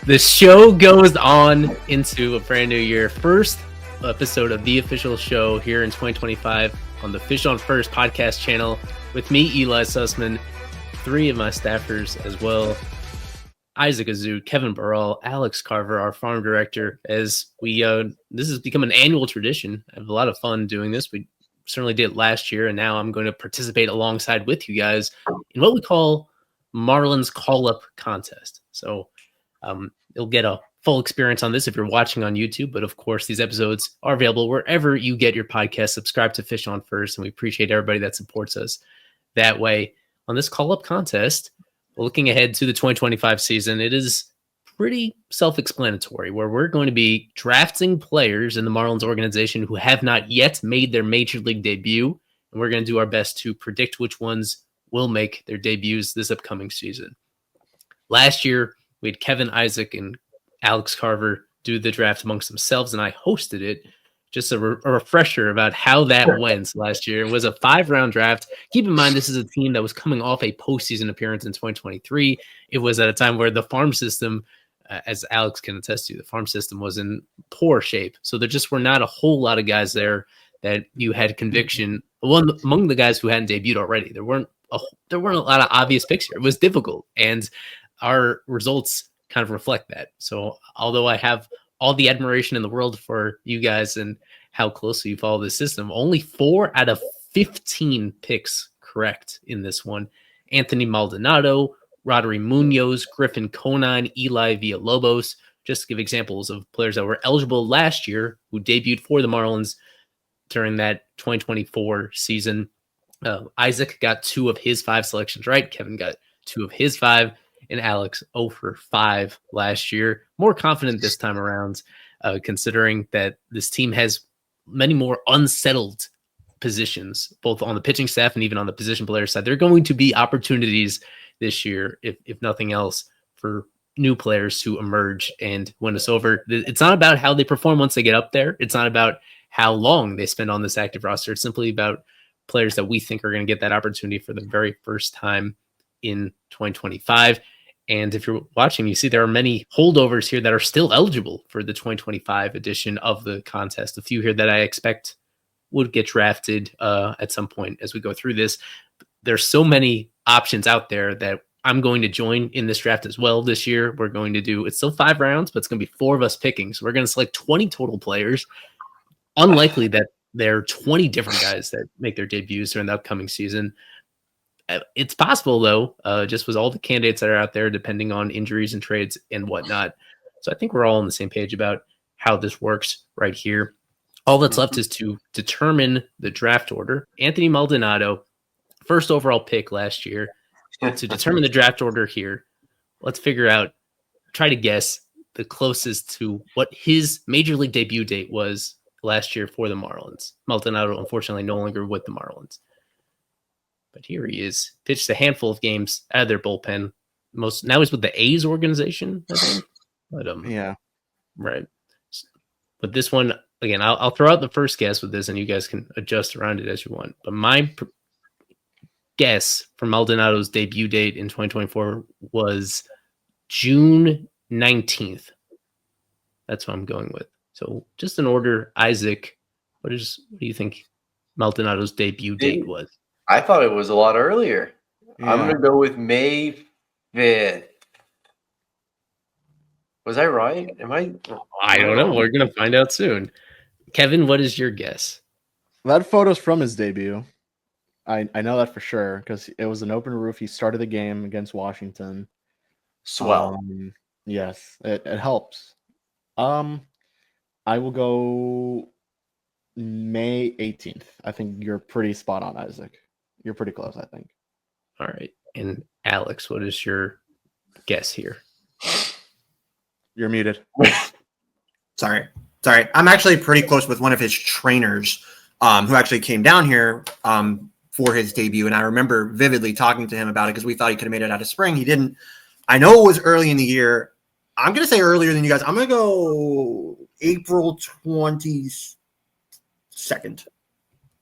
The show goes on into a brand new year. First episode of the official show here in 2025 on the Fish on First podcast channel with me, Ely Sussman, three of my staffers as well. Isaac Azout, Kevin Barral, Alex Carver, our farm director. As we, this has become an annual tradition. I have a lot of fun doing this. We certainly did last year, and now I'm going to participate alongside with you guys in what we call Marlins call-up contest. So you'll get a full experience on this if you're watching on YouTube. But of course, these episodes are available wherever you get your podcast. Subscribe to Fish on First, and we appreciate everybody that supports us that way. On this call-up contest, looking ahead to the 2025 season, it is pretty self-explanatory, where we're going to be drafting players in the Marlins organization who have not yet made their major league debut, and we're going to do our best to predict which ones will make their debuts this upcoming season. Last year, we had Kevin, Isaac, and Alex Carver do the draft amongst themselves, and I hosted it. Just a refresher about how that went last year. It was a 5-round draft. Keep in mind, this is a team that was coming off a postseason appearance in 2023. It was at a time where the farm system, as Alex can attest to, the farm system was in poor shape. So there just were not a whole lot of guys there that you had conviction. Among the guys who hadn't debuted already, there weren't a lot of obvious picks here. It was difficult, and our results kind of reflect that. So although I have all the admiration in the world for you guys and how closely you follow this system, only 4 out of 15 picks correct in this one. Anthony Maldonado, Rodri Munoz, Griffin Conine, Eli Villalobos, just to give examples of players that were eligible last year who debuted for the Marlins during that 2024 season. Isaac got 2 of his 5 selections right. Kevin got 2 of his 5. And Alex 0 for 5 last year. More confident this time around, considering that this team has many more unsettled positions, both on the pitching staff and even on the position player side. There are going to be opportunities this year, if nothing else, for new players to emerge and win us over. It's not about how they perform once they get up there. It's not about how long they spend on this active roster. It's simply about players that we think are going to get that opportunity for the very first time in 2025. And if you're watching, you see there are many holdovers here that are still eligible for the 2025 edition of the contest. A few here that I expect would get drafted at some point as we go through this. There's so many options out there that I'm going to join in this draft as well this year. We're going to do, it's still 5 rounds, but it's going to be 4 of us picking. So we're going to select 20 total players. Unlikely that there are 20 different guys that make their debuts during the upcoming season. It's possible, though, just with all the candidates that are out there, depending on injuries and trades and whatnot. So I think we're all on the same page about how this works right here. All that's left is to determine the draft order. Anthony Maldonado, first overall pick last year. To determine the draft order here, let's try to guess the closest to what his major league debut date was last year for the Marlins. Maldonado, unfortunately, no longer with the Marlins. But here he is, pitched a handful of games out of their bullpen. Now he's with the A's organization, I think. But yeah, right. But this one, again, I'll throw out the first guess with this, and you guys can adjust around it as you want. But my guess for Maldonado's debut date in 2024 was June 19th. That's what I'm going with. So just in order, Isaac, what do you think Maldonado's debut date was? I thought it was a lot earlier. Yeah. I'm going to go with May 5th. Was I right? I don't know. We're going to find out soon. Kevin, what is your guess? That photo's from his debut. I know that for sure because it was an open roof. He started the game against Washington. Swell. Yes, it helps. I will go May 18th. I think you're pretty spot on, Isaac. You're pretty close, I think. All right. And Alex, what is your guess here? You're muted. Sorry. I'm actually pretty close with one of his trainers who actually came down here for his debut. And I remember vividly talking to him about it because we thought he could have made it out of spring. He didn't. I know it was early in the year. I'm going to say earlier than you guys. I'm going to go April 22nd.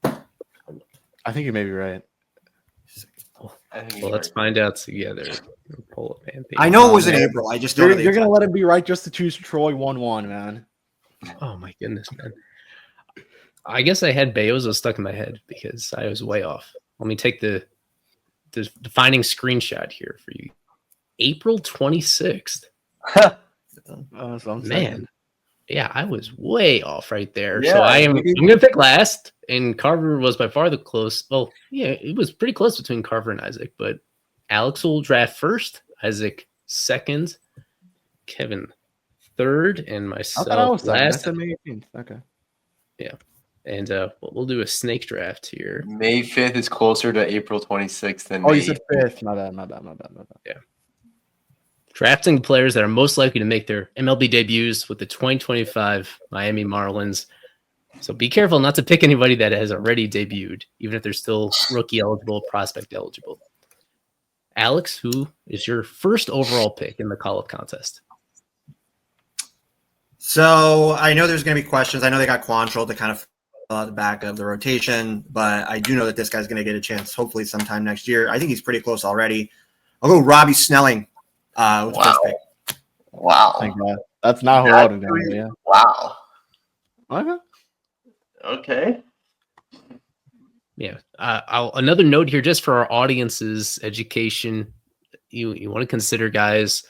I think you may be right. I think Well, let's find out together. Pull up Anthony. I know it was in man. April. I just don't know the You're gonna exact- let him be right just to choose Troy 1-1, man. Oh my goodness, man. I guess I had Beozo stuck in my head because I was way off. Let me take the defining screenshot here for you. April 26th. So I'm Man. saying. Yeah, I was way off right there. Yeah, so I'm maybe- gonna pick last, and Carver was by far the close. Well, yeah, it was pretty close between Carver and Isaac, but Alex will draft first, Isaac second, Kevin third, and I thought I was myself second. I last. said May 18th. Okay. And we'll do a snake draft here. May 5th is closer to April 26th than Oh, May you said 5th. My bad. Drafting players that are most likely to make their MLB debuts with the 2025 Miami Marlins. So be careful not to pick anybody that has already debuted, even if they're still rookie eligible, prospect eligible. Alex, who is your first overall pick in the call-up contest? So I know there's going to be questions. I know they got Quantrill to kind of fill out the back of the rotation, but I do know that this guy's going to get a chance hopefully sometime next year. I think he's pretty close already. I'll go Robby Snelling with the first pick. Wow. Thank God. That's not who I would have done. Yeah. Wow. Okay. Okay. Yeah. Another note here, just for our audience's education, you want to consider guys,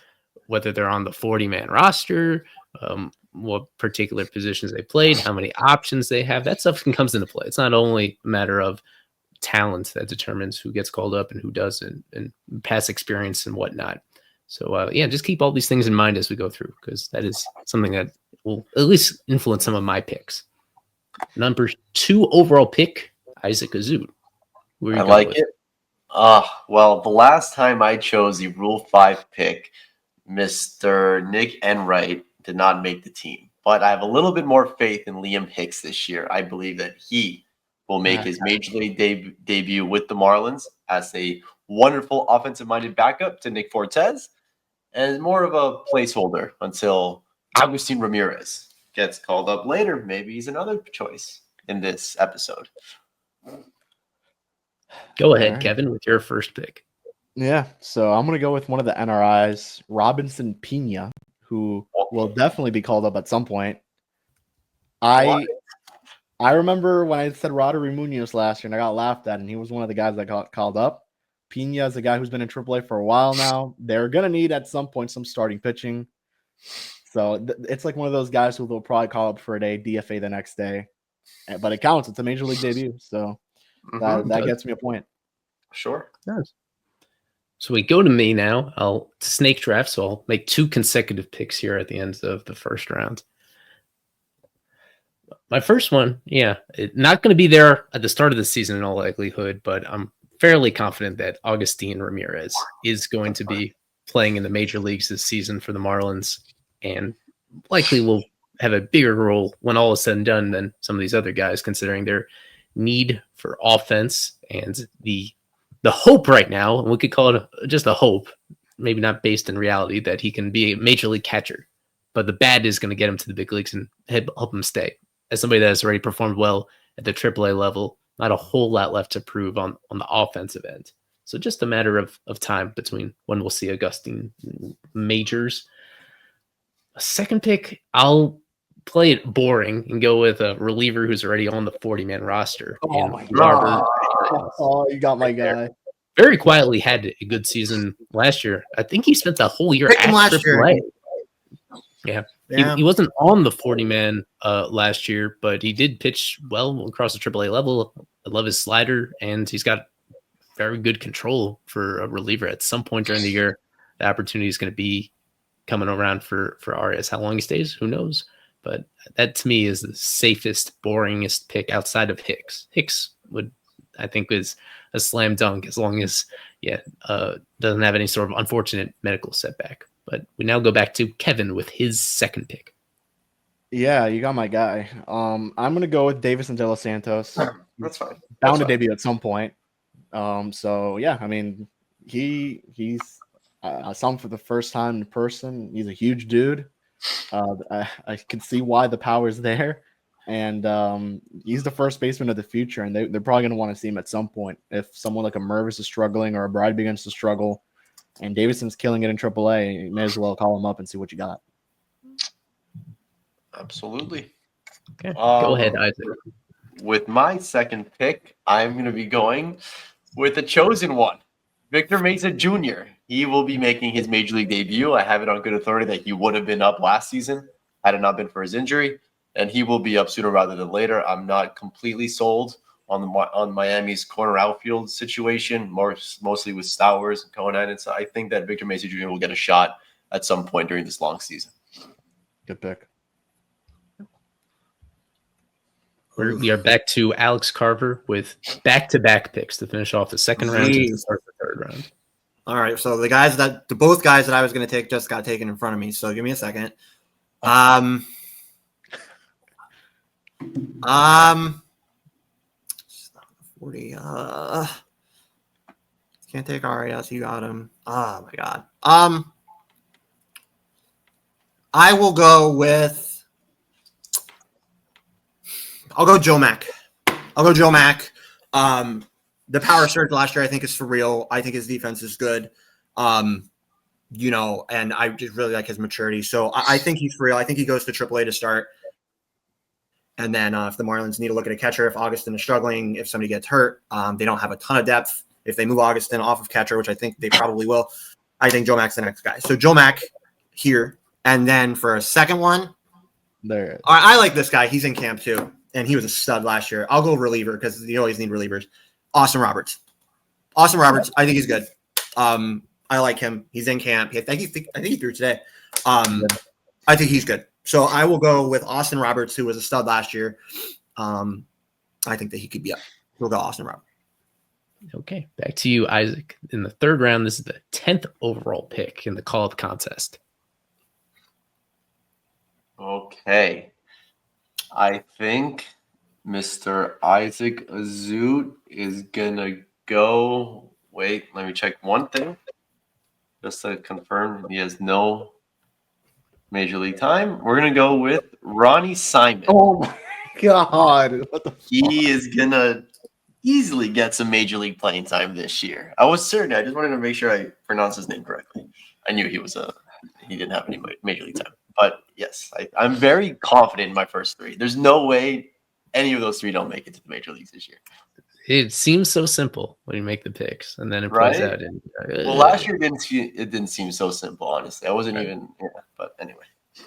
whether they're on the 40-man roster, what particular positions they played, how many options they have. That stuff comes into play. It's not only a matter of talent that determines who gets called up and who doesn't, and past experience and whatnot. So, just keep all these things in mind as we go through, because that is something that will at least influence some of my picks. Number 2 overall pick, Isaac Azout. I like it. Well, the last time I chose the Rule 5 pick, Mr. Nick Enright did not make the team. But I have a little bit more faith in Liam Hicks this year. I believe that he will make his Major League debut with the Marlins as a wonderful offensive-minded backup to Nick Fortes and more of a placeholder until Agustín Ramírez gets called up later. Maybe he's another choice in this episode. Go ahead, Alright. Kevin, with your first pick. Yeah. So I'm gonna go with one of the NRIs, Robinson Piña, who will definitely be called up at some point. I remember when I said Roderick Munoz last year and I got laughed at, and he was one of the guys that got called up. Piña is a guy who's been in AAA for a while now. They're gonna need at some point some starting pitching. So it's like one of those guys who they'll probably call up for a day, DFA the next day. But it counts. It's a major league debut. So that gets me a point. Sure. Nice. So we go to me now. I'll snake draft, so I'll make 2 consecutive picks here at the end of the first round. My first one, not going to be there at the start of the season in all likelihood, but I'm fairly confident that Agustín Ramírez is going to be playing in the major leagues this season for the Marlins, and likely will have a bigger role when all is said and done than some of these other guys, considering their need for offense and the hope right now, and we could call it just a hope, maybe not based in reality, that he can be a major league catcher. But the bat is going to get him to the big leagues and help him stay. As somebody that has already performed well at the AAA level, not a whole lot left to prove on the offensive end. So just a matter of time between when we'll see Agustín majors. A second pick, I'll play it boring and go with a reliever who's already on the 40-man roster. Oh my Luarbert. Oh, you got my guy. Very quietly had a good season last year. I think he spent the whole year Picked him at last year. AAA. Yeah. He wasn't on the 40-man last year, but he did pitch well across the AAA level. I love his slider, and he's got very good control for a reliever. At some point during the year, the opportunity is going to be coming around for Arias. How long he stays, who knows? But that, to me, is the safest, boringest pick outside of Hicks. Hicks I think, is a slam dunk as long as, doesn't have any sort of unfortunate medical setback. But we now go back to Kevin with his second pick. Yeah, you got my guy. I'm gonna go with Deyvison de los Santos. That's fine. Bound to debut at some point. So yeah, I mean, he's I saw him for the first time in person. He's a huge dude. I can see why the power's there. And he's the first baseman of the future, and they're probably going to want to see him at some point. If someone like a Mervis is struggling or a Bride begins to struggle, and Deyvison's killing it in AAA, you may as well call him up and see what you got. Absolutely. Okay, go ahead, Isaac. With my second pick, I'm going to be going with the chosen one, Victor Mesa Jr. He will be making his major league debut. I have it on good authority that he would have been up last season had it not been for his injury, and he will be up sooner rather than later. I'm not completely sold on Miami's corner outfield situation, mostly with Stowers and Conan, and so I think that Victor Mesa Jr. will get a shot at some point during this long season. Good pick. We are back to Alex Carver with back-to-back picks to finish off the second round and to start the third round. All right, so both guys that I was going to take just got taken in front of me. So give me a second. 40. Can't take Arias. You got him. Oh my god. I will go with. I'll go Joe Mack. The power surge last year, I think, is for real. I think his defense is good. And I just really like his maturity. So I think he's for real. I think he goes to AAA to start. And then if the Marlins need to look at a catcher, if Agustín is struggling, if somebody gets hurt, they don't have a ton of depth. If they move Agustín off of catcher, which I think they probably will, I think Joe Mack's the next guy. So Joe Mack here. And then for a second one, I like this guy. He's in camp too. And he was a stud last year. I'll go reliever because you always need relievers. Austin Roberts. I think he's good. I like him. He's in camp. I think he threw today. I think he's good. So I will go with Austin Roberts, who was a stud last year. I think that he could be up. We'll go Austin Roberts. Okay, back to you, Isaac. In the third round, this is the 10th overall pick in the call-up contest. Okay. I think Mr. Isaac Azout is going to go. Wait, let me check one thing. Just to confirm he has no major league time. We're going to go with Ronny Simon. Oh, my God. What the fuck? He is going to easily get some major league playing time this year. I was certain. I just wanted to make sure I pronounced his name correctly. I knew he didn't have any major league time. But yes, I'm very confident in my first three. There's no way any of those three don't make it to the major leagues this year. It seems so simple when you make the picks, and then it plays out. Well, last year it didn't seem so simple, honestly. I wasn't even. Yeah, but anyway.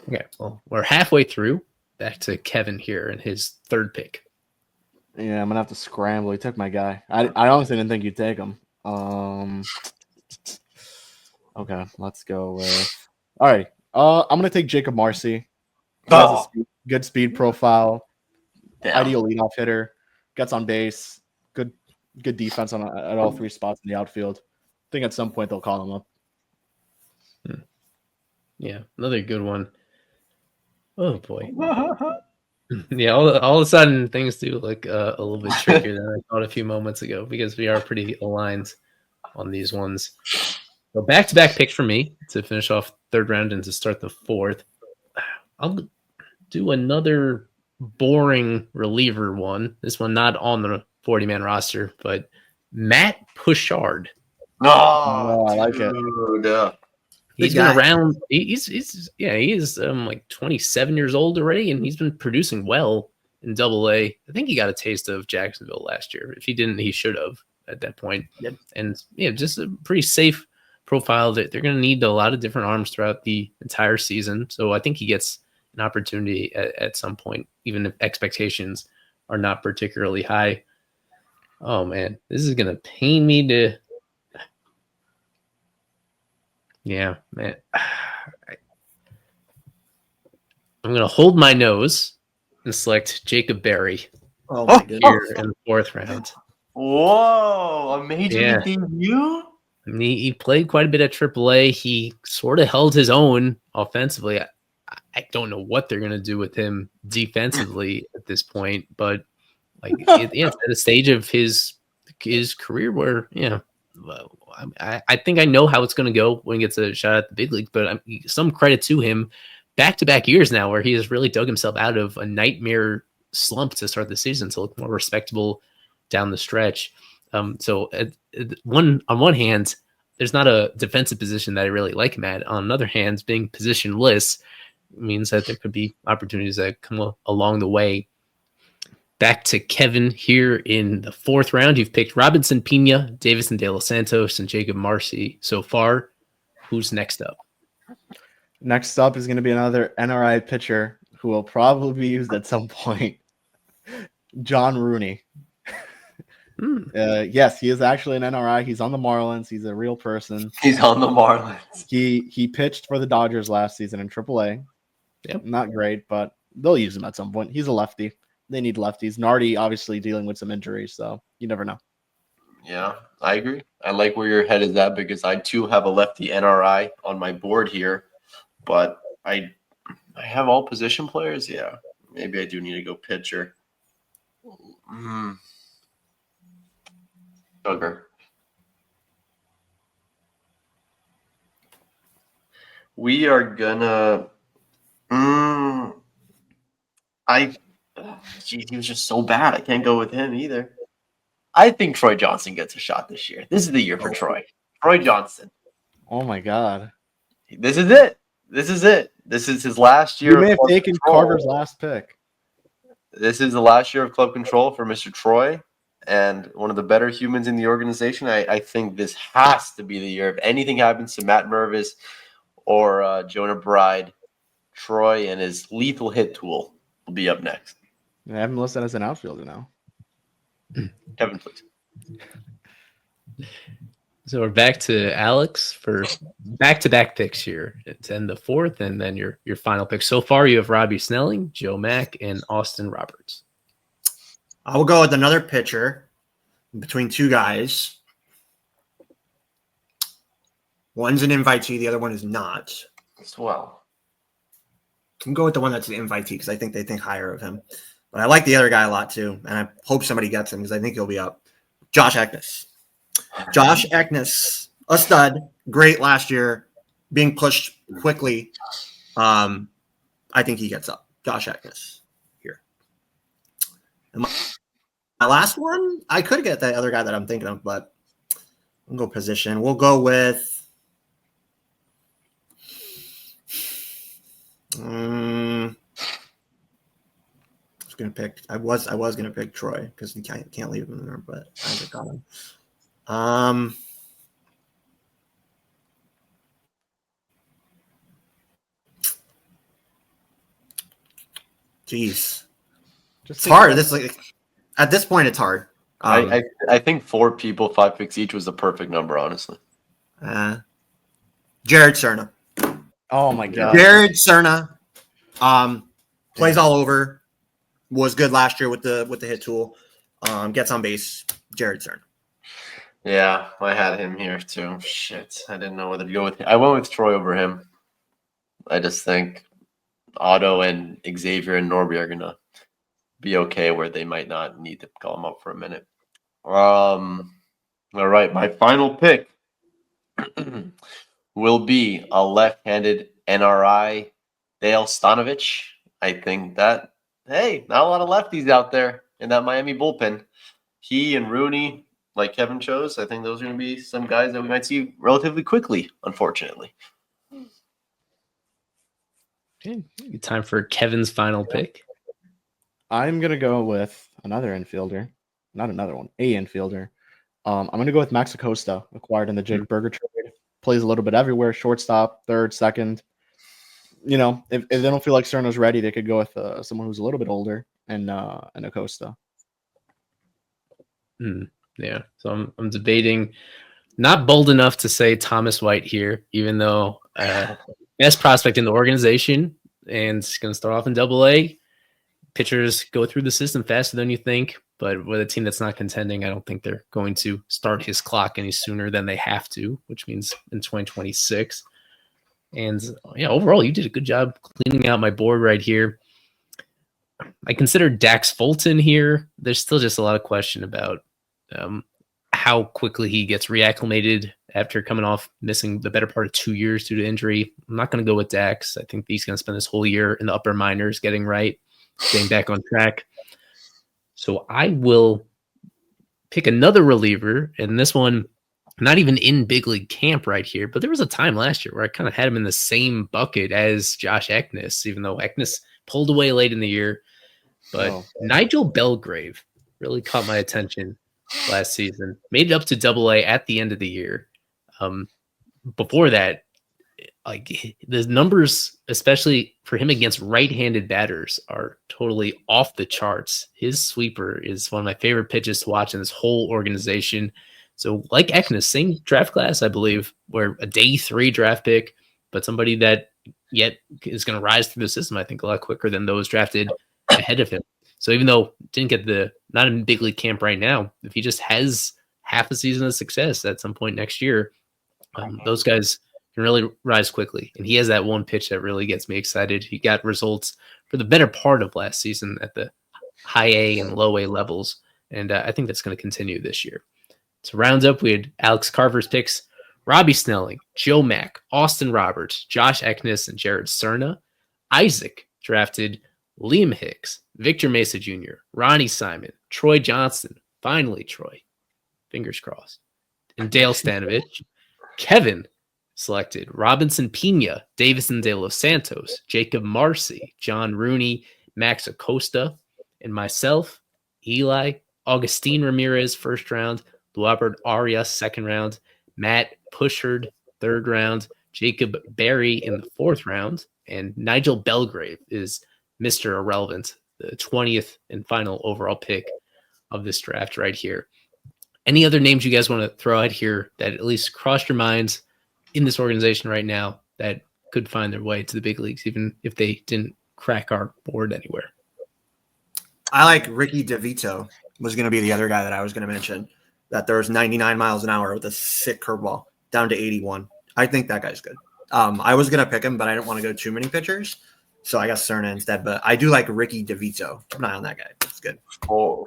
Okay, well, we're halfway through. Back to Kevin here and his third pick. Yeah, I'm gonna have to scramble. He took my guy. I honestly didn't think you'd take him. Okay, let's go with. All right. I'm going to take Jakob Marsee. He has a good speed profile, ideal leadoff hitter, gets on base, good defense at all three spots in the outfield. I think at some point they'll call him up. Yeah, another good one. Oh, boy. Yeah, all of a sudden things do look a little bit trickier than I thought a few moments ago because we are pretty aligned on these ones. So back-to-back picks for me to finish off third round and to start the fourth. I'll do another boring reliever one. This one not on the 40-man roster, but Matt Pushard. Oh, I like it. Yeah. He's been around. He is like 27 years old already, and he's been producing well in AA. I think he got a taste of Jacksonville last year. If he didn't, he should have at that point. Yep. And just a pretty safe profile that they're going to need a lot of different arms throughout the entire season. So I think he gets an opportunity at some point, even if expectations are not particularly high. Oh man, this is going to pain me to. Yeah, man. I'm going to hold my nose and select Jacob Berry here in the fourth round. Whoa, a major league debut? I mean, he played quite a bit at AAA. He sort of held his own offensively. I don't know what they're going to do with him defensively at this point, but it's at a stage of his career where, I think I know how it's going to go when he gets a shot at the big league, but some credit to him. Back-to-back years now where he has really dug himself out of a nightmare slump to start the season to look more respectable down the stretch. So on one hand, there's not a defensive position that I really like him at. On the other hand, being positionless means that there could be opportunities that come along the way. Back to Kevin here in the 4th round. You've picked Robinson, Piña, Deyvison, De Los Santos, and Jakob Marsee so far. Who's next up? Next up is going to be another NRI pitcher who will probably be used at some point. John Rooney. Yes, he is actually an NRI. He's on the Marlins. He's a real person. He's on the Marlins. He pitched for the Dodgers last season in AAA. Yep. Not great, but they'll use him at some point. He's a lefty. They need lefties. Nardi obviously dealing with some injuries, so you never know. Yeah, I agree. I like where your head is at because I too have a lefty NRI on my board here, but I have all position players. Yeah, maybe I do need to go pitcher. Sugar. We are gonna. He was just so bad. I can't go with him either. I think Troy Johnston gets a shot this year. This is the year for Troy. Troy Johnston. Oh my God! This is it. This is it. This is his last year. You may have taken Carver's last pick. This is the last year of club control for Mr. Troy, and one of the better humans in the organization. I think this has to be the year. If anything happens to Matt Mervis or Jonah Bride, Troy and his lethal hit tool will be up next. I have him listed as an outfielder now. Kevin, please. So we're back to Alex for back-to-back picks here. It's in the 4th, and then your final pick. So far, you have Robbie Snelling, Joe Mack, and Austin Roberts. I will go with another pitcher between two guys. One's an invitee, the other one is not. As well. I can go with the one that's an invitee because I think they think higher of him. But I like the other guy a lot too, and I hope somebody gets him because I think he'll be up. Josh Ekness. Josh Ekness, a stud, great last year, being pushed quickly. I think he gets up. Josh Ekness here. And my last one, I could get that other guy that I'm thinking of, but we'll go position. We'll go with I was gonna pick Troy because you can't leave him there, but I got him. Jeez, it's hard. At this point, it's hard. I think 4 people, 5 picks each was the perfect number, honestly. Jared Serna. Oh my God, Jared Serna. Plays all over. Was good last year with the hit tool. Gets on base. Jared Serna. Yeah, I had him here too. Shit, I didn't know whether to go with him. I went with Troy over him. I just think Otto and Xavier and Norby are gonna be okay where they might not need to call him up for a minute. All right, my final pick will be a left-handed NRI, Dale Stanavich. I think that, hey, not a lot of lefties out there in that Miami bullpen. He and Rooney, like Kevin chose, I think those are going to be some guys that we might see relatively quickly, unfortunately. Okay, time for Kevin's final pick. I'm going to go with another infielder. Not another one, a infielder. I'm going to go with Max Acosta, acquired in the Jake Berger trade. Plays a little bit everywhere, shortstop, third, second. You know, if they don't feel like Serna's ready, they could go with someone who's a little bit older and Acosta. Yeah, so I'm debating. Not bold enough to say Thomas White here, even though best prospect in the organization and it's going to start off in Double-A. Pitchers go through the system faster than you think, but with a team that's not contending, I don't think they're going to start his clock any sooner than they have to, which means in 2026. And yeah, overall, you did a good job cleaning out my board right here. I consider Dax Fulton here. There's still just a lot of question about how quickly he gets reacclimated after coming off missing the better part of 2 years due to injury. I'm not going to go with Dax. I think he's going to spend this whole year in the upper minors getting right, getting back on track. So I will pick another reliever, and this one, not even in big league camp right here, but there was a time last year where I kind of had him in the same bucket as Josh Ekness, even though Ekness pulled away late in the year. But Nigel Belgrave really caught my attention last season. Made it up to AA at the end of the year. Before that, like the numbers, especially for him against right-handed batters, are totally off the charts. His sweeper is one of my favorite pitches to watch in this whole organization. So like Ekness, same draft class, I believe, where a day 3 draft pick, but somebody that yet is going to rise through the system, I think, a lot quicker than those drafted ahead of him. So even though didn't get not in big league camp right now, if he just has half a season of success at some point next year, those guys can really rise quickly. And he has that one pitch that really gets me excited. He got results for the better part of last season at the high A and low A levels. And I think that's going to continue this year. To round up, we had Alex Carver's picks: Robby Snelling, Joe Mack, Austin Roberts, Josh Ekness, and Jared Serna. Isaac drafted Liam Hicks, Victor Mesa Jr., Ronny Simon, Troy Johnston, finally Troy, fingers crossed, and Dale Stanavich. Kevin selected Robinson Piña, Deyvison de los Santos, Jakob Marsee, John Rooney, Max Acosta, and myself, Ely, Agustín Ramírez, first round, Luarbert Arias, second round, Matt Pushard, third round, Jacob Berry in the fourth round, and Nigel Belgrave is Mr. Irrelevant, the 20th and final overall pick of this draft right here. Any other names you guys want to throw out here that at least crossed your minds in this organization right now that could find their way to the big leagues, even if they didn't crack our board anywhere? I like Ricky DeVito was going to be the other guy that I was going to mention, that there was 99 miles an hour with a sick curveball down to 81. I think that guy's good. I was going to pick him, but I didn't want to go too many pitchers. So I got Serna instead, but I do like Ricky DeVito. Keep an eye on that guy. That's good.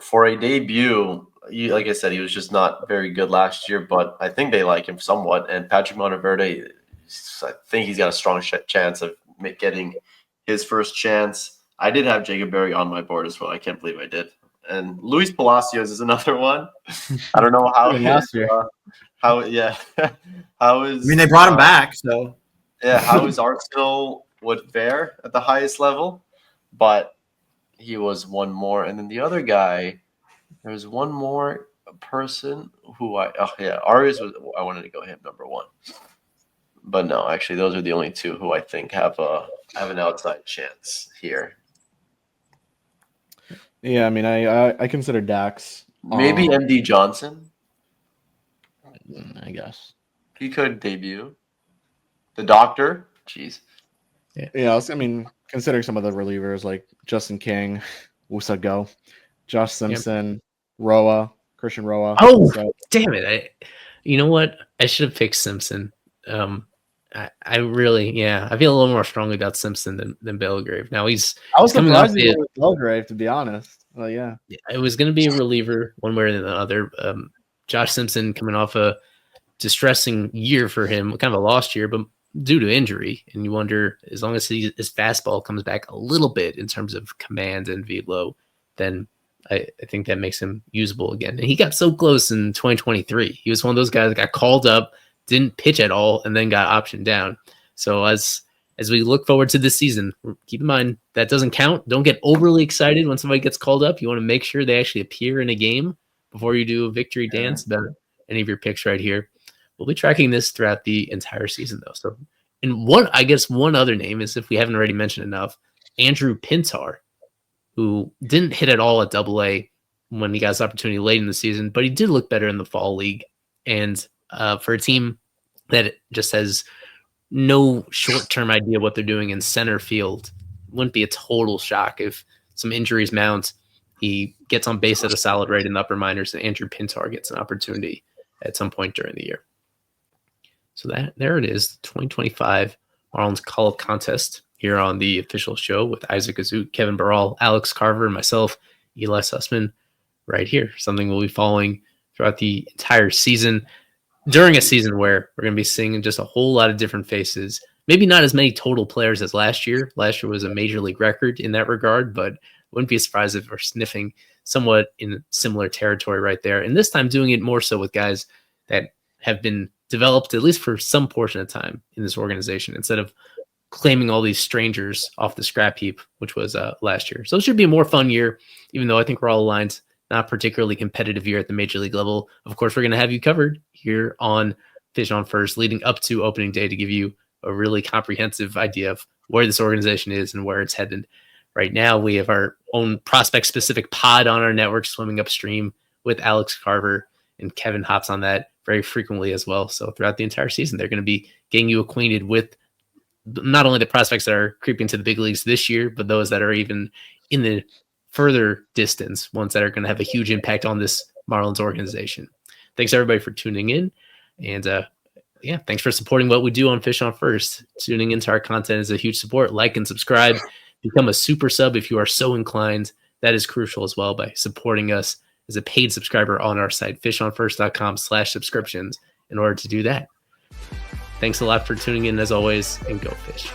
For a debut, like I said, he was just not very good last year, but I think they like him somewhat. And Patrick Monteverde, I think he's got a strong chance of getting his first chance. I did have Jacob Berry on my board as well. I can't believe I did. And Luis Palacios is another one. I don't know how. How is? I mean, they brought him back, so yeah. How is Arsenal would fare at the highest level? But he was one more, and then the other guy. There's one more person who Arias was. I wanted to go him number 1, but no, actually, those are the only two who I think have an outside chance here. Yeah, I mean, I consider Dax. Maybe MD Johnson. I guess He could debut. The doctor. Jeez. Yeah, I mean, considering some of the relievers like Justin King, Wusa Go, Josh Simpson, Roa, Christian Roa. Oh, damn it. You know what? I should have picked Simpson. I really, I feel a little more strongly about Simpson than Belgrave. Now I was surprised with Belgrave, to be honest. Well, yeah. It was going to be a reliever one way or the other. Josh Simpson coming off a distressing year for him, kind of a lost year, but due to injury. And you wonder, as long as his fastball comes back a little bit in terms of command and velo, then I think that makes him usable again. And he got so close in 2023. He was one of those guys that got called up, didn't pitch at all, and then got optioned down. So as we look forward to this season, keep in mind that doesn't count. Don't get overly excited when somebody gets called up. You want to make sure they actually appear in a game before you do a victory dance about any of your picks right here. We'll be tracking this throughout the entire season, though. So, and one other name is, if we haven't already mentioned enough, Andrew Pintar, who didn't hit at all at AA when he got his opportunity late in the season, but he did look better in the fall league. And for a team that just has no short-term idea what they're doing in center field, it wouldn't be a total shock if some injuries mount. He gets on base at a solid rate in the upper minors, and Andrew Pintar gets an opportunity at some point during the year. So there it is, 2025 Marlins Call-Up Contest here on the official show with Isaac Azout, Kevin Barral, Alex Carver, and myself, Ely Sussman, right here. Something we'll be following throughout the entire season, during a season where we're going to be seeing just a whole lot of different faces. Maybe not as many total players as last year. Last year was a major league record in that regard, but Wouldn't be surprised if we're sniffing somewhat in similar territory right there. And this time doing it more so with guys that have been developed at least for some portion of time in this organization instead of claiming all these strangers off the scrap heap, which was last year. So it should be a more fun year, even though I think we're all aligned. Not particularly competitive year at the major league level. Of course, we're going to have you covered here on Fish on First leading up to opening day to give you a really comprehensive idea of where this organization is and where it's headed. Right now, we have our own prospect-specific pod on our network, Swimming Upstream, with Alex Carver, and Kevin hops on that very frequently as well. So throughout the entire season, they're going to be getting you acquainted with not only the prospects that are creeping to the big leagues this year, but those that are even in the further distance, ones that are going to have a huge impact on this Marlins organization. Thanks everybody for tuning in. And thanks for supporting what we do on Fish on First. Tuning into our content is a huge support. Like and subscribe. Become a super sub if you are so inclined. That is crucial as well by supporting us as a paid subscriber on our site, fishonfirst.com/subscriptions in order to do that. Thanks a lot for tuning in as always, and go Fish.